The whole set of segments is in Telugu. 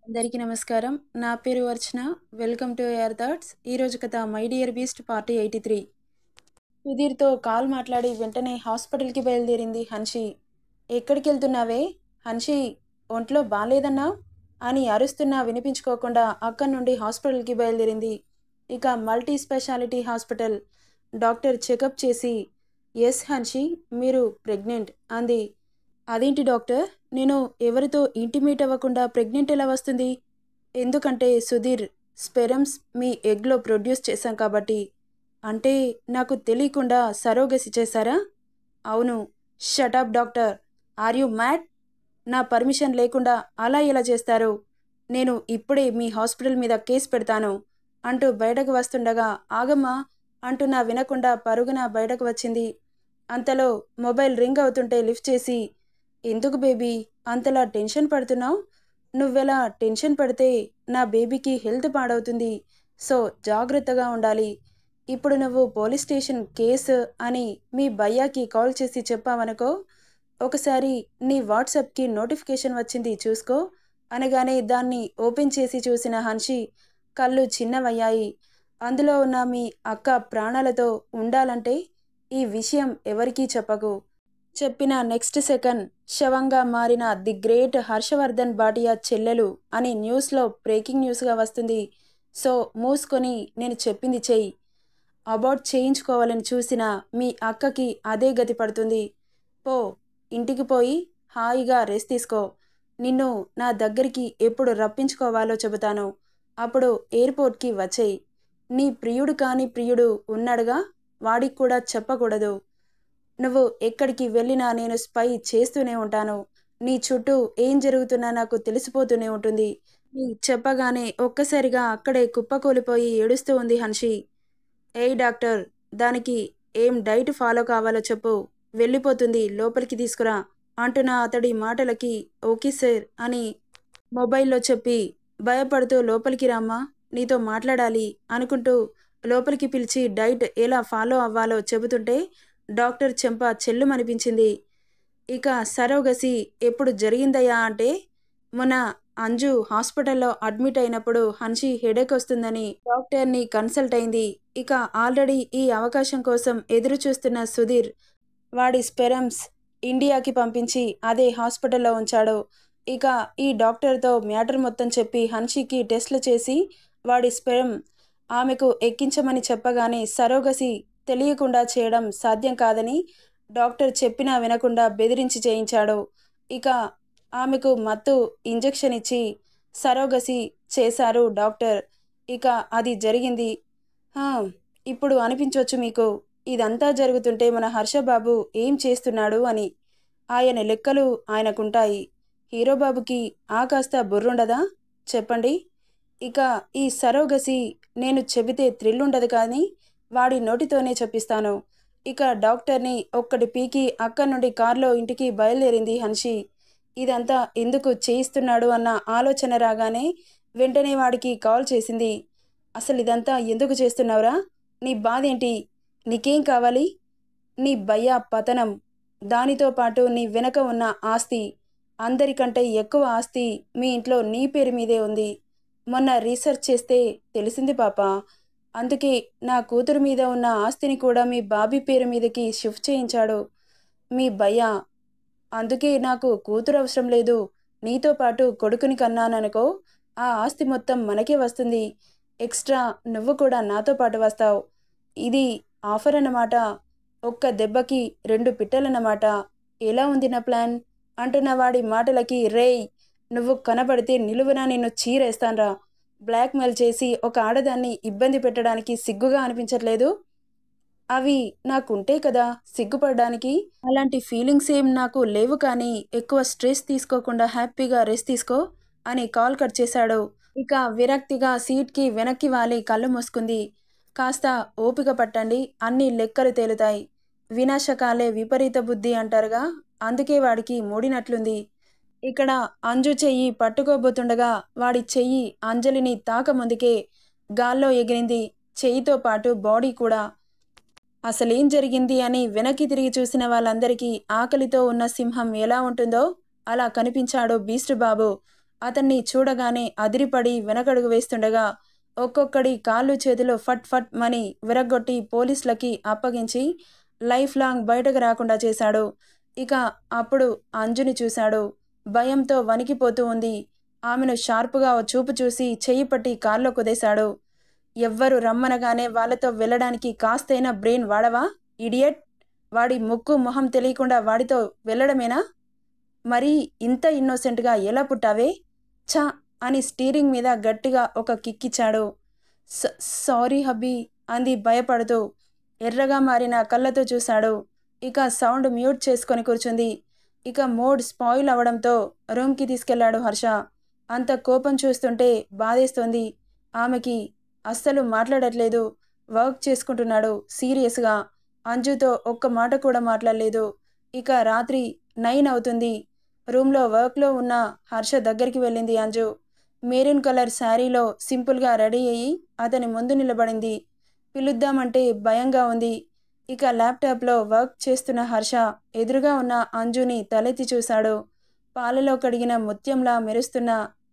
అందరికీ నమస్కారం. నా పేరు Archana. Welcome to air thoughts. ఈరోజు కథ మై డియర్ బీస్ట్ పార్ట్ 83. సుధీర్తో కాల్ మాట్లాడి వెంటనే హాస్పిటల్కి బయలుదేరింది హన్షి. ఎక్కడికి వెళ్తున్నావే హన్షి, ఒంట్లో బాలేదన్నా అని అరుస్తున్నా వినిపించుకోకుండా అక్కడి నుండి హాస్పిటల్కి బయలుదేరింది. ఇక multi speciality hospital doctor checkup చేసి, ఎస్ హన్షి, మీరు ప్రెగ్నెంట్ అంది. అదేంటి డాక్టర్, నేను ఎవరితో ఇంటిమేట్ అవ్వకుండా ప్రెగ్నెంట్ ఎలా వస్తుంది? ఎందుకంటే సుధీర్ స్పెరమ్స్ మీ ఎగ్లో ప్రొడ్యూస్ చేశాం కాబట్టి. అంటే నాకు తెలియకుండా సరోగసి చేశారా? అవును. Shut up doctor, are you mad? నా పర్మిషన్ లేకుండా అలా ఎలా చేస్తారు? నేను ఇప్పుడే మీ హాస్పిటల్ మీద కేసు పెడతాను అంటూ బయటకు వస్తుండగా, ఆగమ్మా అంటున్నా వినకుండా పరుగున బయటకు వచ్చింది. అంతలో మొబైల్ రింగ్ అవుతుంటే లిఫ్ట్ చేసి, ఎందుకు బేబీ అంతలా టెన్షన్ పడుతున్నావు? నువ్వెలా టెన్షన్ పడితే నా బేబీకి హెల్త్ పాడవుతుంది. సో జాగ్రత్తగా ఉండాలి. ఇప్పుడు నువ్వు పోలీస్ స్టేషన్ కేసు అని మీ భయ్యాకి కాల్ చేసి చెప్పావనుకో, ఒకసారి నీ వాట్సాప్కి నోటిఫికేషన్ వచ్చింది చూసుకో అనగానే దాన్ని ఓపెన్ చేసి చూసిన హన్షి కళ్ళు చిన్నవయ్యాయి. అందులో ఉన్న మీ అక్క ప్రాణాలతో ఉండాలంటే ఈ విషయం ఎవరికీ చెప్పకు. చెప్పిన నెక్స్ట్ సెకండ్ శవంగా మారిన ది గ్రేట్ హర్షవర్ధన్ భాటియా చెల్లెలు అని న్యూస్లో బ్రేకింగ్ న్యూస్గా వస్తుంది. సో మూసుకొని నేను చెప్పింది చెయ్యి. అబార్ట్ చేయించుకోవాలని చూసిన మీ అక్కకి అదే గతి పడుతుంది. పో, ఇంటికి పోయి హాయిగా రెస్ట్ తీసుకో. నిన్ను నా దగ్గరికి ఎప్పుడు రప్పించుకోవాలో చెబుతాను. అప్పుడు ఎయిర్పోర్ట్కి వచ్చేయి. నీ ప్రియుడు కాని ప్రియుడు ఉన్నాడుగా, వాడికి కూడా చెప్పకూడదు. నువ్వు ఎక్కడికి వెళ్ళినా నేను స్పై చేస్తూనే ఉంటాను. నీ చుట్టూ ఏం జరుగుతున్నా నాకు తెలిసిపోతూనే ఉంటుంది. నీ చెప్పగానే ఒక్కసారిగా అక్కడే కుప్పకూలిపోయి ఏడుస్తూ ఉంది హన్షి. ఏయ్ డాక్టర్, దానికి ఏం డైట్ ఫాలో కావాలో చెప్పు, వెళ్ళిపోతుంది, లోపలికి తీసుకురా అంటున్న అతడి మాటలకి ఓకే సార్ అని మొబైల్లో చెప్పి, భయపడుతూ లోపలికి రామ్మా, నీతో మాట్లాడాలి అనుకుంటూ లోపలికి పిలిచి డైట్ ఎలా ఫాలో అవ్వాలో చెబుతుంటే డాక్టర్ చెంప చెల్లుమనిపించింది. ఇక సరోగసి ఎప్పుడు జరిగిందయ్యా అంటే, మొన్న అంజు హాస్పిటల్లో అడ్మిట్ అయినప్పుడు హన్షి హెడేక్ వస్తుందని డాక్టర్ని కన్సల్ట్ అయింది. ఇక ఆల్రెడీ ఈ అవకాశం కోసం ఎదురు చూస్తున్న సుధీర్ వాడి స్పెరమ్స్ ఇండియాకి పంపించి అదే హాస్పిటల్లో ఉంచాడు. ఇక ఈ డాక్టర్తో మ్యాటర్ మొత్తం చెప్పి హన్షికి టెస్ట్లు చేసి వాడి స్పెరమ్ ఆమెకు ఎక్కించమని చెప్పగానే సరోగసి తెలియకుండా చేయడం సాధ్యం కాదని డాక్టర్ చెప్పినా వినకుండా బెదిరించి చేయించాడు. ఇక ఆమెకు మత్తు ఇంజెక్షన్ ఇచ్చి సరోగసి చేశారు డాక్టర్. ఇక అది జరిగింది. ఇప్పుడు అనిపించవచ్చు మీకు, ఇదంతా జరుగుతుంటే మన హర్షబాబు ఏం చేస్తున్నాడు అని. ఆయన లెక్కలు ఆయనకుంటాయి. హీరోబాబుకి ఆ కాస్త బుర్రుండదా చెప్పండి? ఇక ఈ సరోగసి నేను చెబితే థ్రిల్ ఉండదు కానీ వాడి నోటితోనే చెప్పిస్తాను. ఇక డాక్టర్ని ఒక్కటి పీకి అక్కడి నుండి కారులో ఇంటికి బయలుదేరింది హన్షి. ఇదంతా ఎందుకు చేయిస్తున్నాడు అన్న ఆలోచన రాగానే వెంటనే వాడికి కాల్ చేసింది. అసలు ఇదంతా ఎందుకు చేస్తున్నావురా? నీ బాధేంటి? నీకేం కావాలి? నీ భయ్యా పతనం, దానితో పాటు నీ వెనక ఉన్న ఆస్తి, అందరికంటే ఎక్కువ ఆస్తి మీ ఇంట్లో నీ పేరు మీదే ఉంది. మొన్న రీసెర్చ్ చేస్తే తెలిసింది పాప. అందుకే నా కూతురు మీద ఉన్న ఆస్తిని కూడా మీ బాబీ పేరు మీదకి షిఫ్ట్ చేయించాడు మీ భయ్యా. అందుకే నాకు కూతురు అవసరం లేదు, నీతో పాటు కొడుకుని కన్నాననుకో, ఆ ఆస్తి మొత్తం మనకే వస్తుంది. ఎక్స్ట్రా నువ్వు కూడా నాతో పాటు వస్తావు. ఇది ఆఫర్ అన్నమాట. ఒక్క దెబ్బకి 2 పిట్టలన్నమాట. ఎలా ఉంది నా ప్లాన్ అంటున్న వాడి మాటలకి, రేయ్ నువ్వు కనబడితే నిలువునా నిన్ను చీరేస్తాన్రా. బ్లాక్మెయిల్ చేసి ఒక ఆడదాన్ని ఇబ్బంది పెట్టడానికి సిగ్గుగా అనిపించట్లేదు? అవి నాకుంటే కదా సిగ్గుపడడానికి. అలాంటి ఫీలింగ్స్ ఏం నాకు లేవు కానీ ఎక్కువ స్ట్రెస్ తీసుకోకుండా హ్యాపీగా రెస్ట్ తీసుకో అని కాల్ కట్ చేశాడు. ఇక విరక్తిగా సీట్కి వెనక్కి వాలి కళ్ళు మూసుకుంది. కాస్త ఓపిక పట్టండి, అన్ని లెక్కలు తేలుతాయి. వినాశకాలే విపరీత బుద్ధి అంటారుగా, అందుకే వాడికి మూడినట్లుంది. ఇక్కడ అంజు చెయ్యి పట్టుకోబోతుండగా వాడి చెయ్యి అంజలిని తాకముందుకే గాల్లో ఎగిరింది, చెయ్యితో పాటు బాడీ కూడా. అసలేం జరిగింది అని వెనక్కి తిరిగి చూసిన వాళ్ళందరికీ ఆకలితో ఉన్న సింహం ఎలా ఉంటుందో అలా కనిపించాడు బీస్ట్ బాబు. అతన్ని చూడగానే అదిరిపడి వెనకడుగు వేస్తుండగా ఒక్కొక్కడి కాళ్ళు చేతులు ఫట్ ఫట్ మని విరగ్గొట్టి పోలీసులకి అప్పగించి లైఫ్ లాంగ్ బయటకు రాకుండా చేశాడు. ఇక అప్పుడు అంజుని చూశాడు. భయంతో వణికిపోతూ ఉంది. ఆమెను షార్పుగా ఓ చూపు చూసి చెయ్యి పట్టి కాల్లో కుదేశాడు. ఎవ్వరు రమ్మనగానే వాళ్ళతో వెళ్ళడానికి కాస్తైనా బ్రెయిన్ వాడవా ఇడియట్? వాడి ముక్కు మొహం తెలియకుండా వాడితో వెళ్ళడమేనా? మరీ ఇంత ఇన్నోసెంట్గా ఎలా పుట్టావే? ఛా అని స్టీరింగ్ మీద గట్టిగా ఒక కిక్కిచ్చాడు. సారీ హబ్బీ అంది భయపడుతూ. ఎర్రగా మారిన కళ్ళతో చూశాడు. ఇక సౌండ్ మ్యూట్ చేసుకొని కూర్చుంది. ఇక మూడ్ స్పాయిల్ అవడంతో రూమ్కి తీసుకెళ్లాడు హర్ష. అంత కోపం చూస్తుంటే బాధేస్తోంది ఆమెకి. అస్సలు మాట్లాడట్లేదు. వర్క్ చేసుకుంటున్నాడు సీరియస్గా. అంజుతో ఒక్క మాట కూడా మాట్లాడలేదు. ఇక రాత్రి 9 అవుతుంది. రూమ్లో వర్క్లో ఉన్న హర్ష దగ్గరికి వెళ్ళింది అంజు. మెరూన్ కలర్ శారీలో సింపుల్గా రెడీ అయ్యి అతని ముందు నిలబడింది. పిలుద్దామంటే భయంగా ఉంది. ఇక ల్యాప్టాప్లో వర్క్ చేస్తున్న హర్ష ఎదురుగా ఉన్న అంజుని తలెత్తి చూశాడు. పాలలో కడిగిన ముత్యంలా మెరుస్తున్న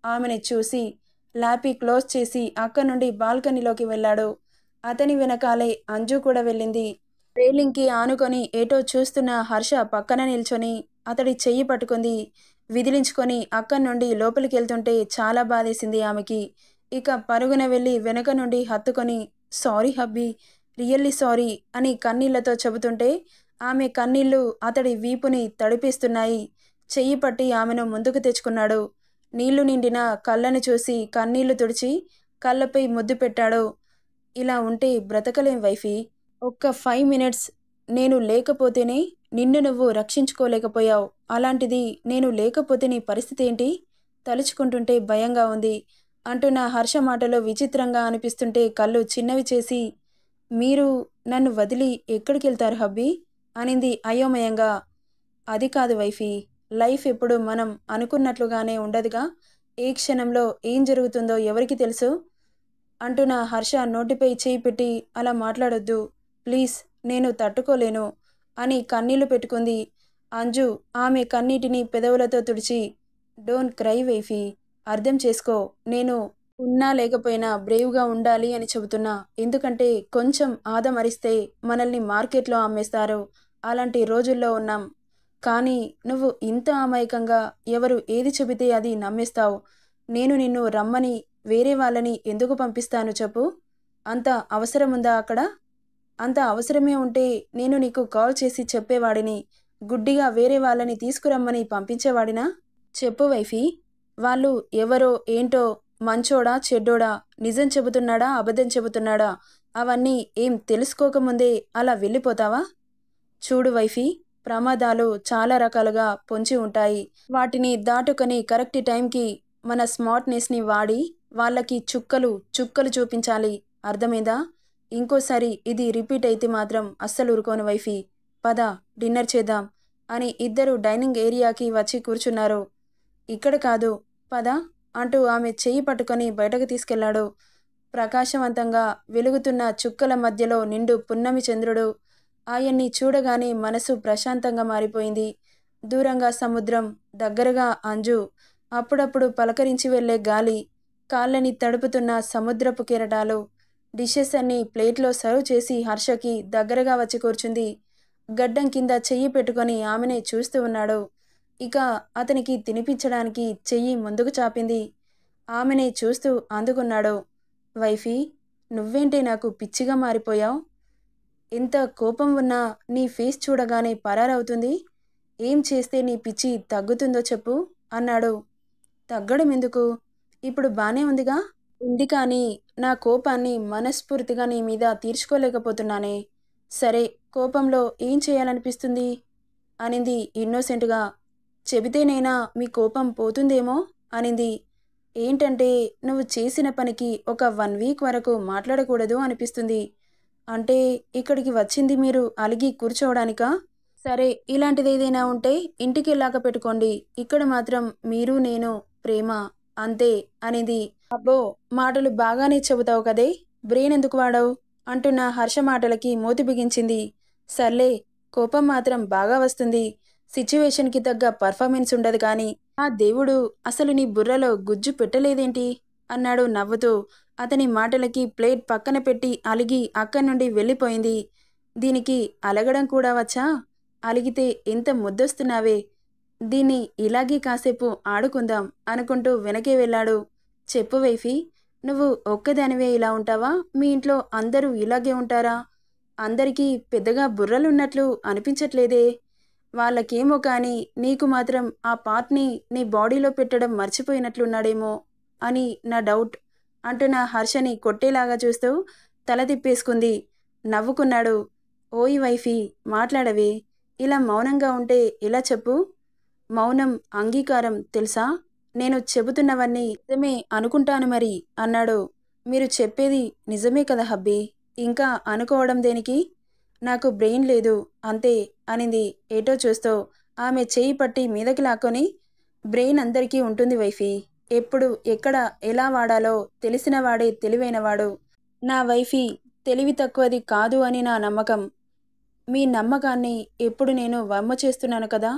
ఆమెని చూసి ల్యాపీ క్లోజ్ చేసి అక్కడి నుండి బాల్కనీలోకి వెళ్ళాడు. అతని వెనకాలే అంజు కూడా వెళ్ళింది. రైలింగ్కి ఆనుకొని ఏటో చూస్తున్న హర్ష పక్కన నిల్చొని అతడి చెయ్యి పట్టుకుంది. విదిలించుకొని అక్కడి నుండి లోపలికి వెళ్తుంటే చాలా బాధేసింది ఆమెకి. ఇక పరుగున వెళ్ళి వెనక నుండి హత్తుకొని సారీ హబ్బీ, రియల్లీ సారీ అని కన్నీళ్లతో చెబుతుంటే ఆమె కన్నీళ్లు అతడి వీపుని తడిపిస్తున్నాయి. చెయ్యి పట్టి ఆమెను ముందుకు తెచ్చుకున్నాడు. నీళ్లు నిండిన కళ్ళను చూసి కన్నీళ్లు తుడిచి కళ్ళపై ముద్దు పెట్టాడు. ఇలా ఉంటే బ్రతకలేం వైఫీ. ఒక్క 5 మినిట్స్ నేను లేకపోతేనే నిన్ను నువ్వు రక్షించుకోలేకపోయావు. అలాంటిది నేను లేకపోతే నీ పరిస్థితి ఏంటి? తలుచుకుంటుంటే భయంగా ఉంది అంటున్న హర్ష మాటలు విచిత్రంగా అనిపిస్తుంటే కళ్ళు చిన్నవి చేసి మీరు నన్ను వదిలి ఎక్కడికి వెళ్తారు హబ్బీ అనింది అయోమయంగా. అది కాదు వైఫీ, లైఫ్ ఎప్పుడు మనం అనుకున్నట్లుగానే ఉండదుగా. ఏ క్షణంలో ఏం జరుగుతుందో ఎవరికి తెలుసు అంటున్న హర్ష నోటిపై చేయి పెట్టి అలా మాట్లాడొద్దు ప్లీజ్, నేను తట్టుకోలేను అని కన్నీళ్లు పెట్టుకుంది. అంజు ఆమె కన్నీటిని పెదవులతో తుడిచి డోంట్ క్రై వైఫీ, అర్థం చేసుకో. నేను ఉన్నా లేకపోయినా బ్రేవ్గా ఉండాలి అని చెబుతున్నా. ఎందుకంటే కొంచెం ఆదమరిస్తే మనల్ని మార్కెట్లో అమ్మేస్తారు. అలాంటి రోజుల్లో ఉన్నాం. కానీ నువ్వు ఇంత అమాయకంగా ఎవరు ఏది చెబితే అది నమ్మేస్తావు. నేను నిన్ను రమ్మని వేరే వాళ్ళని ఎందుకు పంపిస్తాను చెప్పు? అంత అవసరముందా అక్కడ? అంత అవసరమే ఉంటే నేను నీకు కాల్ చేసి చెప్పేవాడిని. గుడ్డిగా వేరే వాళ్ళని తీసుకురమ్మని పంపించేవాడినా? చెప్పు వైఫీ, వాళ్ళు ఎవరో ఏంటో, మంచోడా చెడ్డోడా, నిజం చెబుతున్నాడా అబద్ధం చెబుతున్నాడా, అవన్నీ ఏం తెలుసుకోకముందే అలా వెళ్ళిపోతావా? చూడు వైఫీ, ప్రమాదాలు చాలా రకాలుగా పొంచి ఉంటాయి. వాటిని దాటుకొని కరెక్ట్ టైంకి మన స్మార్ట్నెస్ని వాడి వాళ్ళకి చుక్కలు చుక్కలు చూపించాలి. అర్థమైందా? ఇంకోసారి ఇది రిపీట్ అయితే మాత్రం అస్సలు ఊరుకోను వైఫీ. పద డిన్నర్ చేద్దాం అని ఇద్దరు డైనింగ్ ఏరియాకి వచ్చి కూర్చున్నారు. ఇక్కడ కాదు పద అంటూ ఆమె చెయ్యి పట్టుకొని బయటకు తీసుకెళ్లాడు. ప్రకాశవంతంగా వెలుగుతున్న చుక్కల మధ్యలో నిండు పున్నమి చంద్రుడు. ఆయన్ని చూడగానే మనసు ప్రశాంతంగా మారిపోయింది. దూరంగా సముద్రం, దగ్గరగా అంజు, అప్పుడప్పుడు పలకరించి వెళ్లే గాలి, కాళ్ళని తడుపుతున్న సముద్రపు కెరటాలు. డిషెస్ అన్ని ప్లేట్లో సర్వ్ చేసి హర్షకి దగ్గరగా వచ్చి కూర్చుంది. గడ్డం కింద చెయ్యి పెట్టుకొని ఆమెనే చూస్తూ ఉన్నాడు. ఇక అతనికి తినిపించడానికి చెయ్యి ముందుకు చాపింది. ఆమెనే చూస్తూ అందుకున్నాడు. వైఫీ, నువ్వేంటే నాకు పిచ్చిగా మారిపోయావు? ఎంత కోపం ఉన్నా నీ ఫేస్ చూడగానే పరారవుతుంది. ఏం చేస్తే నీ పిచ్చి తగ్గుతుందో చెప్పు అన్నాడు. తగ్గడం ఎందుకు? ఇప్పుడు బానే ఉందిగా. ఉంది కానీ నా కోపాన్ని మనస్ఫూర్తిగా నీ మీద తీర్చుకోలేకపోతున్నానే. సరే, కోపంలో ఏం చేయాలనిపిస్తుంది అనింది ఇన్నోసెంట్గా. చెబితేనైనా మీ కోపం పోతుందేమో అనింది. ఏంటంటే నువ్వు చేసిన పనికి ఒక 1 వీక్ వరకు మాట్లాడకూడదు అనిపిస్తుంది. అంటే ఇక్కడికి వచ్చింది మీరు అలిగి కూర్చోవడానికా? సరే, ఇలాంటిదేదైనా ఉంటే ఇంటికెళ్ళాక పెట్టుకోండి. ఇక్కడ మాత్రం మీరు నేను ప్రేమ అంతే అనింది. అబ్బో, మాటలు బాగానే చెబుతావు కదే, బ్రెయిన్ ఎందుకు వాడవు అంటున్న హర్ష మాటలకి మూతి బిగించింది. సర్లే, కోపం మాత్రం బాగా వస్తుంది. సిచ్యువేషన్కి తగ్గ పర్ఫార్మెన్స్ ఉండదు కానీ ఆ దేవుడు అసలు నీ బుర్రలో గుజ్జు పెట్టలేదేంటి అన్నాడు నవ్వుతూ. అతని మాటలకి ప్లేట్ పక్కన పెట్టి అలిగి అక్కడి నుండి వెళ్ళిపోయింది. దీనికి అలగడం కూడా వచ్చా? అలిగితే ఎంత ముద్దొస్తున్నావే, దీన్ని ఇలాగే కాసేపు ఆడుకుందాం అనుకుంటూ వెనకే వెళ్ళాడు. చెప్పు వైఫీ, నువ్వు ఒక్కదానివే ఇలా ఉంటావా? మీ ఇంట్లో అందరూ ఇలాగే ఉంటారా? అందరికీ పెద్దగా బుర్రలున్నట్లు అనిపించట్లేదే. వాళ్ళకేమో కానీ నీకు మాత్రం ఆ పార్ట్ని నీ బాడీలో పెట్టడం మర్చిపోయినట్లున్నాడేమో అని నా డౌట్ అంటున్న హర్షని కొట్టేలాగా చూస్తూ తల తిప్పేసుకుంది. నవ్వుకున్నాడు. ఓయ్ వైఫీ, మాట్లాడవే, ఇలా మౌనంగా ఉంటే ఎలా చెప్పు? మౌనం అంగీకారం తెలుసా? నేను చెబుతున్నవన్నీ నిజమే అనుకుంటాను మరి అన్నాడు. మీరు చెప్పేది నిజమే కదా హబ్బీ, ఇంకా అనుకోవడం దేనికి? నాకు బ్రెయిన్ లేదు అంతే అనింది ఏటో చూస్తూ. ఆమె చేయి పట్టి మీదకి లాక్కొని, బ్రెయిన్ అందరికీ ఉంటుంది వైఫీ, ఎప్పుడు ఎక్కడ ఎలా వాడాలో తెలిసినవాడే తెలివైనవాడు. నా వైఫీ తెలివి తక్కువది కాదు అని నా నమ్మకం. మీ నమ్మకాన్ని ఎప్పుడు నేను వమ్ము చేస్తున్నాను కదా.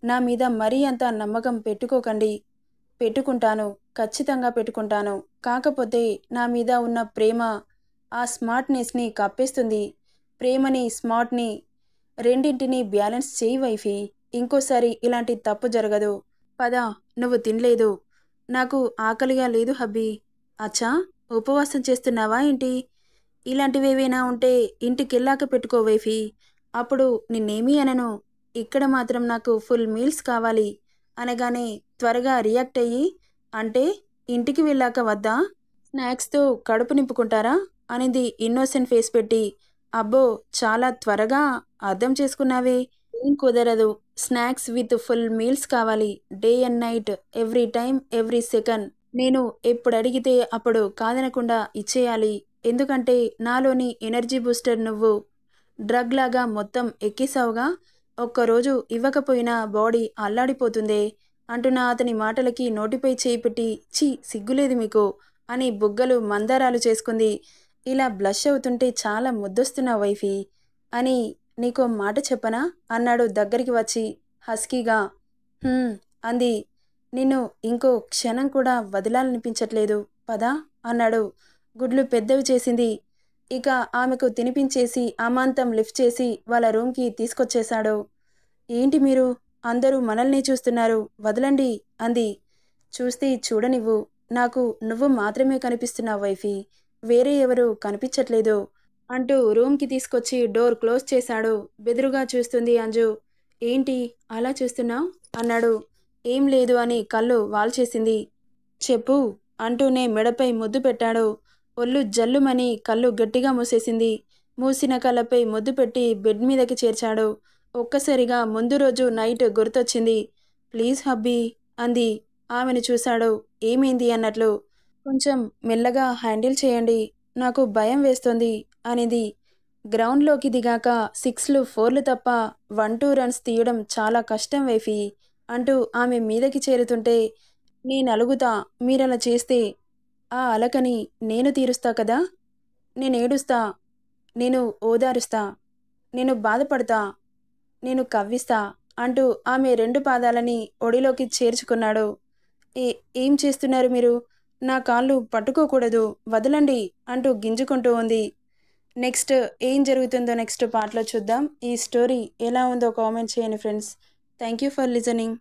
నా మీద మరీ అంత నమ్మకం పెట్టుకోకండి. పెట్టుకుంటాను, ఖచ్చితంగా పెట్టుకుంటాను. కాకపోతే నా మీద ఉన్న ప్రేమ ఆ స్మార్ట్నెస్ని కప్పేస్తుంది. ప్రేమని స్మార్ట్ని రెండింటినీ బ్యాలెన్స్ చేయి వైఫీ. ఇంకోసారి ఇలాంటి తప్పు జరగదు. పద, నువ్వు తినలేదు. నాకు ఆకలిగా లేదు హబ్బీ. అచ్చా, ఉపవాసం చేస్తున్నావా ఏంటి? ఇలాంటివేవైనా ఉంటే ఇంటికెళ్ళాక పెట్టుకో వైఫీ, అప్పుడు నిన్నేమీ అనను. ఇక్కడ మాత్రం నాకు ఫుల్ మీల్స్ కావాలి అనగానే త్వరగా రియాక్ట్ అయ్యి, అంటే ఇంటికి వెళ్ళాక వద్దా? స్నాక్స్తో కడుపు నింపుకుంటారా అనింది ఇన్నోసెంట్ ఫేస్ పెట్టి. అబ్బో, చాలా త్వరగా అర్థం చేసుకున్నావే. ఏం కుదరదు, స్నాక్స్ విత్ ఫుల్ మీల్స్ కావాలి. Day and night, every time, every second. నేను ఎప్పుడు అడిగితే అప్పుడు కాదనకుండా ఇచ్చేయాలి. ఎందుకంటే నాలోని ఎనర్జీ బూస్టర్ నువ్వు. డ్రగ్ లాగా మొత్తం ఎక్కేసావుగా. ఒక్కరోజు ఇవ్వకపోయినా బాడీ అల్లాడిపోతుందే అంటున్న అతని మాటలకి నోటిపై చేయి పెట్టి, ఛీ సిగ్గులేదు మీకు అని బుగ్గలు మందారాలు చేసుకుంది. ఇలా బ్లష్ అవుతుంటే చాలా ముద్దొస్తున్నావు వైఫీ అని నీకో మాట చెప్పనా అన్నాడు దగ్గరికి వచ్చి హస్కీగా. అంది. నిన్ను ఇంకో క్షణం కూడా వదలాలనిపించట్లేదు, పదా అన్నాడు. గుడ్లు పెద్దవి చేసింది. ఇక ఆమెకు తినిపించేసి అమాంతం లిఫ్ట్ చేసి వాళ్ళ రూమ్కి తీసుకొచ్చేశాడు. ఏంటి మీరు, అందరూ మనల్ని చూస్తున్నారు, వదలండి అంది. చూస్తే చూడనివ్వు, నాకు నువ్వు మాత్రమే కనిపిస్తున్నావు వైఫీ, వేరే ఎవరు కనిపించట్లేదు అంటూ రూమ్కి తీసుకొచ్చి డోర్ క్లోజ్ చేశాడు. బెదురుగా చూస్తుంది అంజు. ఏంటి అలా చూస్తున్నావు అన్నాడు. ఏం లేదు అని కళ్ళు వాల్చేసింది. చెప్పు అంటూనే మెడపై ముద్దు పెట్టాడు. ఒళ్ళు జల్లుమని కళ్ళు గట్టిగా మూసేసింది. మూసిన కళ్ళపై ముద్దు పెట్టి బెడ్ మీదకి చేర్చాడు. ఒక్కసారిగా ముందు రోజు నైట్ గుర్తొచ్చింది. ప్లీజ్ హబ్బీ అంది. ఆమెను చూశాడు. ఏమైంది అన్నట్లు. కొంచెం మెల్లగా హ్యాండిల్ చేయండి, నాకు భయం వేస్తోంది అనింది. గ్రౌండ్లోకి దిగాక 6లు 4లు తప్ప 1-2 రన్స్ తీయడం చాలా కష్టం వైఫీ అంటూ ఆమె మీదకి చేరుతుంటే, నేనలుగుతా మీరలా చేస్తే. ఆ అలకని నేను తీరుస్తా కదా. నేనేడుస్తా, నేను ఓదారుస్తా, నేను బాధపడతా, నేను కవ్విస్తా అంటూ ఆమె 2 పాదాలని ఒడిలోకి చేర్చుకున్నాడు. ఏం చేస్తున్నారు మీరు? నా కాళ్ళు పట్టుకోకూడదు, వదలండి అంటూ గింజుకుంటూ ఉంది. నెక్స్ట్ ఏం జరుగుతుందో నెక్స్ట్ పార్ట్లో చూద్దాం. ఈ స్టోరీ ఎలా ఉందో కామెంట్ చేయండి friends. Thank you for listening.